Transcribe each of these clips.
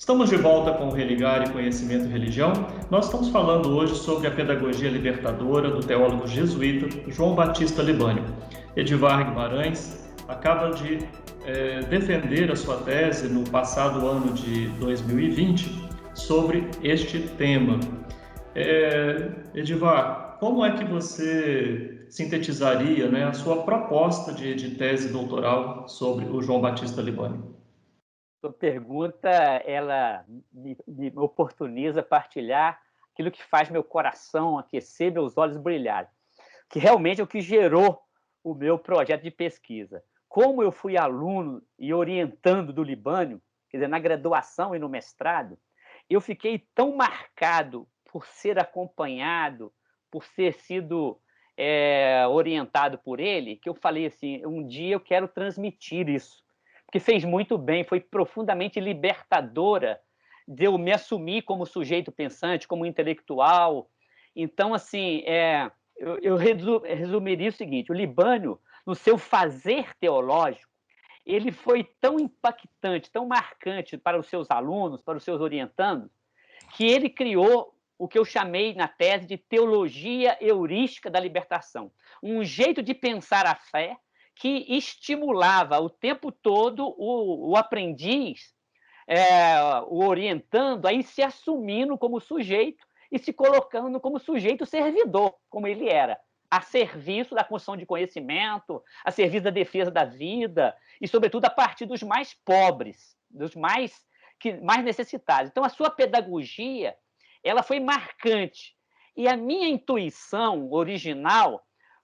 Estamos de volta com o Religar e Conhecimento e Religião. Nós estamos falando hoje sobre a pedagogia libertadora do teólogo jesuíta João Batista Libânio. Edivar Guimarães acaba de defender a sua tese no passado ano de 2020 sobre este tema. Edivar, como é que você sintetizaria, a sua proposta de tese doutoral sobre o João Batista Libânio? Sua pergunta, ela me oportuniza partilhar aquilo que faz meu coração aquecer, meus olhos brilharem, que realmente é o que gerou o meu projeto de pesquisa. Como eu fui aluno e orientando do Libânio, quer dizer, na graduação e no mestrado, eu fiquei tão marcado por ser acompanhado, por ter sido orientado por ele, que eu falei assim, um dia eu quero transmitir isso, porque fez muito bem, foi profundamente libertadora de eu me assumir como sujeito pensante, como intelectual. Então, assim, eu resumiria o seguinte: o Libânio, no seu fazer teológico, ele foi tão impactante, tão marcante para os seus alunos, para os seus orientandos, que ele criou o que eu chamei na tese de teologia heurística da libertação, um jeito de pensar a fé que estimulava o tempo todo o aprendiz, o orientando, a ir se assumindo como sujeito e se colocando como sujeito servidor, como ele era, a serviço da construção de conhecimento, a serviço da defesa da vida e, sobretudo, a partir dos mais pobres, dos mais necessitados. Então, a sua pedagogia, ela foi marcante. E a minha intuição original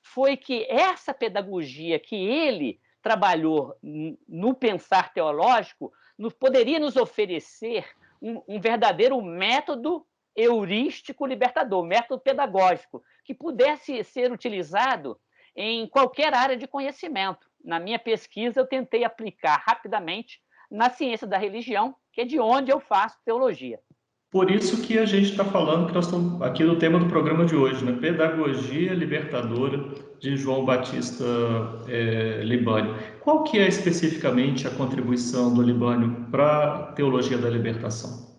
foi que essa pedagogia que ele trabalhou no pensar teológico poderia nos oferecer um verdadeiro método heurístico libertador, método pedagógico, que pudesse ser utilizado em qualquer área de conhecimento. Na minha pesquisa, eu tentei aplicar rapidamente na ciência da religião, que é de onde eu faço teologia. Por isso que a gente está falando, que nós estamos aqui no tema do programa de hoje, Pedagogia Libertadora de João Batista Libânio. Qual que é especificamente a contribuição do Libânio para a teologia da libertação?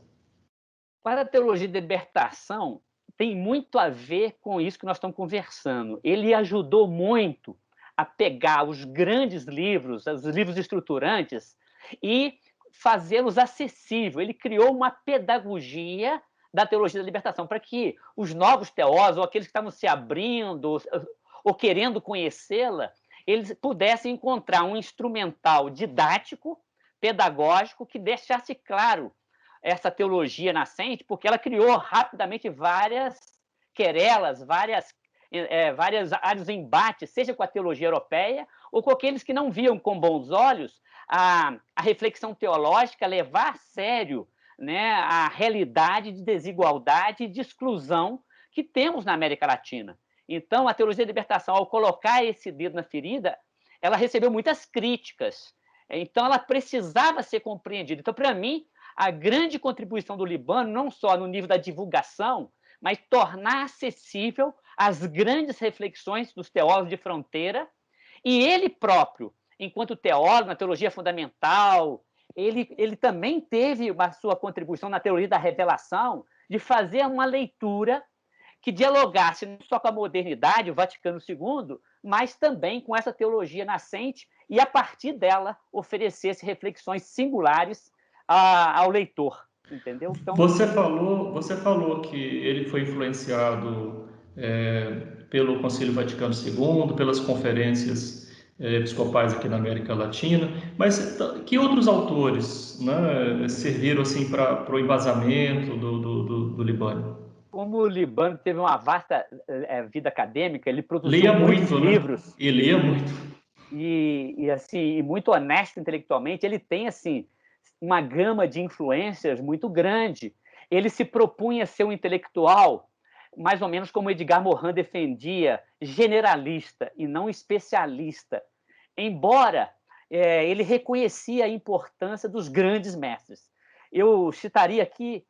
Para a teologia da libertação, tem muito a ver com isso que nós estamos conversando. Ele ajudou muito a pegar os grandes livros, os livros estruturantes, e fazê-los acessíveis. Ele criou uma pedagogia da teologia da libertação, para que os novos teólogos, ou aqueles que estavam se abrindo, ou querendo conhecê-la, eles pudessem encontrar um instrumental didático, pedagógico, que deixasse claro essa teologia nascente, porque ela criou rapidamente várias querelas, vários embates, seja com a teologia europeia ou com aqueles que não viam com bons olhos a reflexão teológica levar a sério, a realidade de desigualdade e de exclusão que temos na América Latina. Então, a teologia da libertação, ao colocar esse dedo na ferida, ela recebeu muitas críticas. Então, ela precisava ser compreendida. Então, para mim, a grande contribuição do Libânio, não só no nível da divulgação, mas tornar acessível as grandes reflexões dos teólogos de fronteira, e ele próprio, enquanto teólogo, na teologia fundamental, ele também teve a sua contribuição na teoria da revelação, de fazer uma leitura que dialogasse não só com a modernidade, o Vaticano II, mas também com essa teologia nascente e, a partir dela, oferecesse reflexões singulares ao leitor, entendeu? Então, Você falou que ele foi influenciado pelo Concílio Vaticano II, pelas conferências episcopais aqui na América Latina, mas que outros autores, serviram assim para o embasamento do Libânio? como o Libânio teve uma vasta vida acadêmica, ele produziu Lia muitos muito, livros E lia muito. e muito honesto intelectualmente, ele tem assim uma gama de influências muito grande. Ele se propunha ser um intelectual, mais ou menos como Edgar Morin defendia, generalista e não especialista, embora ele reconhecia a importância dos grandes mestres. Eu citaria aqui,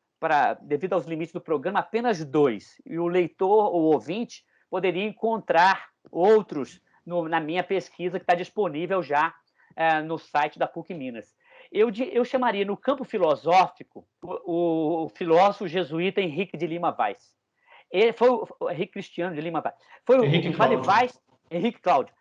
devido aos limites do programa, apenas dois, e o leitor ou ouvinte poderia encontrar outros na minha pesquisa, que está disponível já no site da PUC Minas. Eu chamaria no campo filosófico o filósofo jesuíta Henrique de Lima Vaz. Ele foi o Henrique Cristiano de Lima Vaz. Foi Henrique o Padre Cláudio. Vaz, Henrique Cláudio,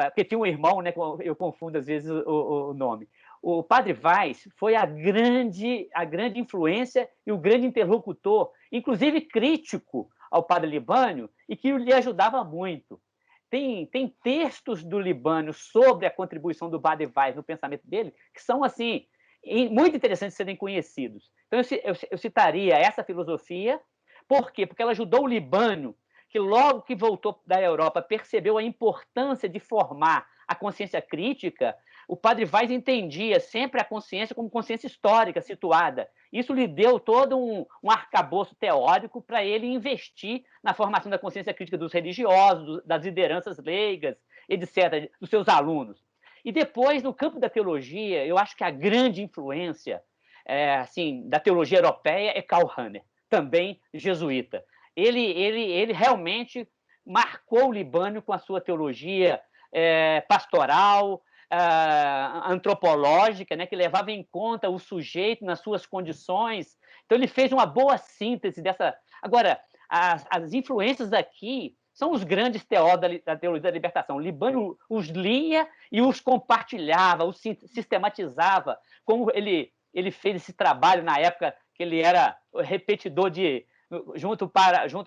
porque tinha um irmão, né? Eu confundo às vezes o nome. O Padre Vaz foi a grande influência e o grande interlocutor, inclusive crítico ao Padre Libânio, e que lhe ajudava muito. Tem textos do Libânio sobre a contribuição do Padre Vaz no pensamento dele que são assim muito interessantes de serem conhecidos. Então eu citaria essa filosofia. Por quê? Porque ela ajudou o Libânio, que logo que voltou da Europa percebeu a importância de formar a consciência crítica. O Padre Vaz entendia sempre a consciência como consciência histórica situada. Isso lhe deu todo um arcabouço teórico para ele investir na formação da consciência crítica dos religiosos, das lideranças leigas, etc., dos seus alunos. E depois, no campo da teologia, eu acho que a grande influência assim, da teologia europeia é Karl Rahner, também jesuíta. Ele realmente marcou o Libânio com a sua teologia pastoral, antropológica, né, que levava em conta o sujeito nas suas condições. Então, ele fez uma boa síntese dessa. Agora, as influências aqui são os grandes teólogos da teologia da libertação. O Libânio os lia e os compartilhava, os sistematizava, como ele fez esse trabalho na época que ele era repetidor junto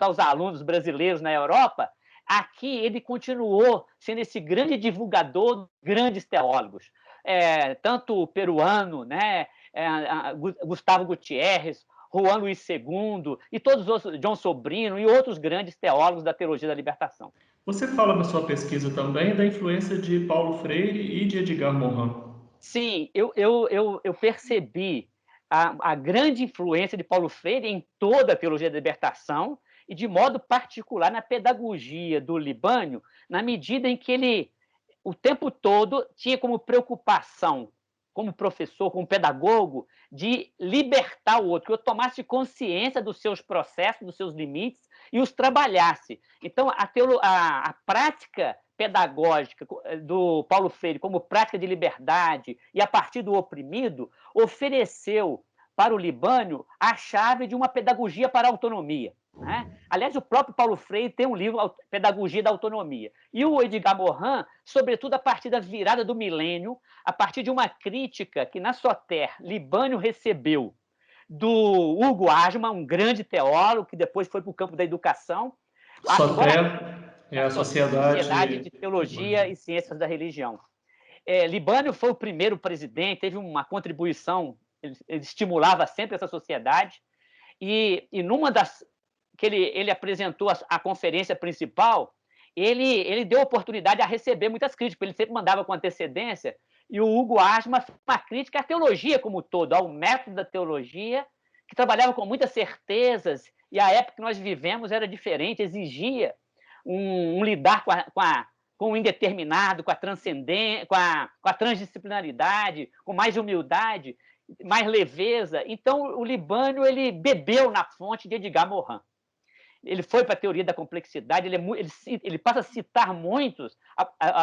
aos alunos brasileiros na Europa. Aqui ele continuou sendo esse grande divulgador de grandes teólogos, tanto peruano, né, Gustavo Gutierrez, Juan Luiz II e todos os outros, John Sobrino e outros grandes teólogos da teologia da libertação. Você fala na sua pesquisa também da influência de Paulo Freire e de Edgar Morin. Sim, eu percebi a grande influência de Paulo Freire em toda a teologia da libertação e, de modo particular, na pedagogia do Libânio, na medida em que ele, o tempo todo, tinha como preocupação, como professor, como pedagogo, de libertar o outro, que eu tomasse consciência dos seus processos, dos seus limites e os trabalhasse. Então, a prática pedagógica do Paulo Freire como prática de liberdade e a partir do oprimido ofereceu para o Libânio a chave de uma pedagogia para a autonomia. Né? Aliás, o próprio Paulo Freire tem um livro, Pedagogia da Autonomia. E o Edgar Morin, sobretudo a partir da virada do milênio, a partir de uma crítica que, na Soter, Libânio recebeu do Hugo Asman, um grande teólogo, que depois foi para o campo da educação. Soter é a Sociedade de Teologia e Ciências da Religião. Libânio foi o primeiro presidente, teve uma contribuição, ele estimulava sempre essa sociedade, e numa das que ele apresentou a conferência principal, ele deu oportunidade a receber muitas críticas, ele sempre mandava com antecedência, e o Hugo Asman fez uma crítica à teologia como um todo, ao método da teologia, que trabalhava com muitas certezas, e a época que nós vivemos era diferente, exigia um lidar com o indeterminado, com a transcendência, com a transdisciplinaridade, com mais humildade, mais leveza. Então, o Libânio ele bebeu na fonte de Edgar Morin. Ele foi para a teoria da complexidade, ele passa a citar muitos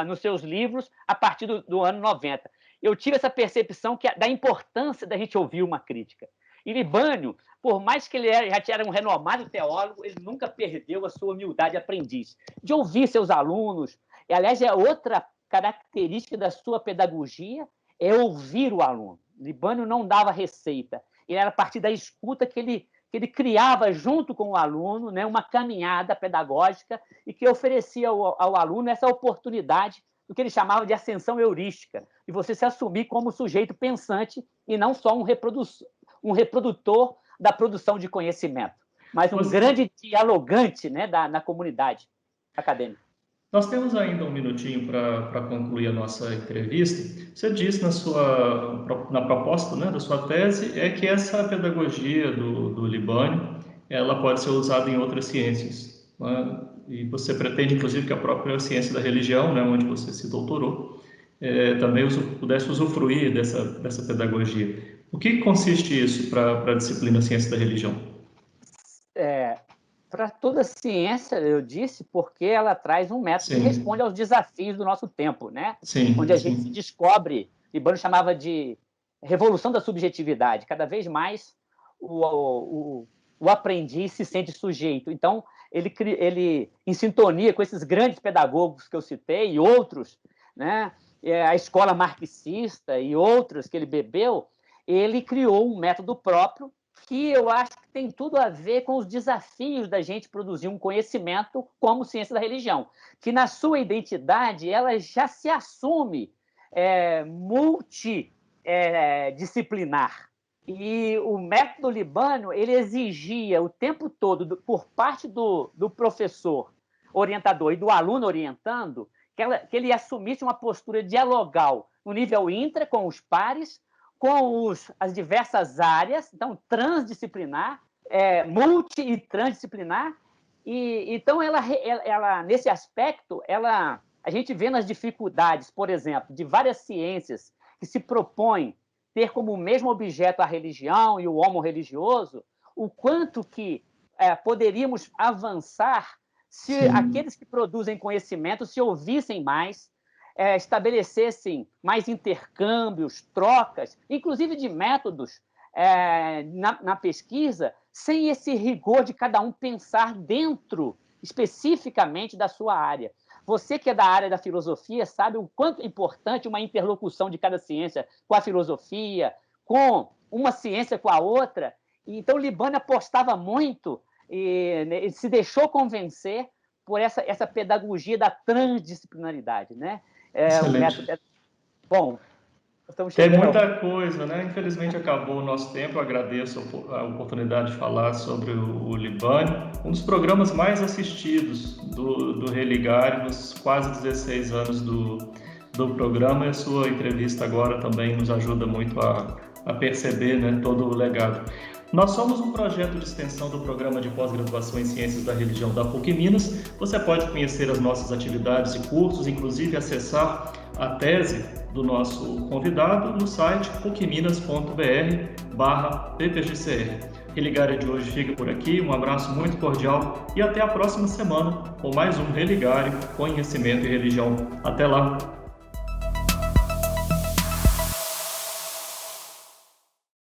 nos seus livros a partir do ano 90. Eu tive essa percepção da importância da gente ouvir uma crítica. E Libânio, por mais que ele já era um renomado teólogo, ele nunca perdeu a sua humildade de aprendiz, de ouvir seus alunos. E, aliás, é outra característica da sua pedagogia, é ouvir o aluno. Libânio não dava receita, ele era a partir da escuta que ele criava junto com o aluno, né, uma caminhada pedagógica e que oferecia ao aluno essa oportunidade do que ele chamava de ascensão heurística, de você se assumir como sujeito pensante e não só um reprodutor da produção de conhecimento, mas um grande dialogante, né, na comunidade acadêmica. Nós temos ainda um minutinho para concluir a nossa entrevista. Você disse na proposta, né, da sua tese que essa pedagogia do Libânio ela pode ser usada em outras ciências, né? E você pretende, inclusive, que a própria ciência da religião, né, onde você se doutorou, também pudesse usufruir dessa pedagogia. O que consiste isso para a disciplina Ciência da Religião? Para toda ciência, eu disse, porque ela traz um método que responde aos desafios do nosso tempo, né? Sim, onde a gente se descobre, Libânio chamava de revolução da subjetividade. Cada vez mais o aprendiz se sente sujeito. Então, ele, em sintonia com esses grandes pedagogos que eu citei e outros, né, a escola marxista e outros que ele bebeu, ele criou um método próprio que eu acho que tem tudo a ver com os desafios da gente produzir um conhecimento como ciência da religião, que na sua identidade ela já se assume multidisciplinar. E o método Libânio ele exigia o tempo todo, por parte do professor orientador e do aluno orientando, que ele assumisse uma postura dialogal no nível intra, com os pares, com as diversas áreas, então transdisciplinar, multi e transdisciplinar. E então ela nesse aspecto, a gente vê nas dificuldades, por exemplo, de várias ciências que se propõem ter como mesmo objeto a religião e o homo religioso, o quanto que poderíamos avançar se Sim. aqueles que produzem conhecimento se ouvissem mais, estabelecessem mais intercâmbios, trocas, inclusive de métodos na pesquisa, sem esse rigor de cada um pensar dentro, especificamente, da sua área. Você que é da área da filosofia sabe o quanto é importante uma interlocução de cada ciência com a filosofia, com uma ciência com a outra. Então, Libânio apostava muito e se deixou convencer por essa pedagogia da transdisciplinaridade, né? Excelente. Bom, tem muita coisa, né? Infelizmente acabou o nosso tempo. Eu agradeço a oportunidade de falar sobre o Libânio, um dos programas mais assistidos do Religare nos quase 16 anos do programa. E a sua entrevista agora também nos ajuda muito a perceber, né, todo o legado. Nós somos um projeto de extensão do Programa de Pós-Graduação em Ciências da Religião da PUC Minas. Você pode conhecer as nossas atividades e cursos, inclusive acessar a tese do nosso convidado no site pucminas.br/ppgcr. Religare de hoje fica por aqui, um abraço muito cordial e até a próxima semana com mais um Religare, Conhecimento e Religião. Até lá!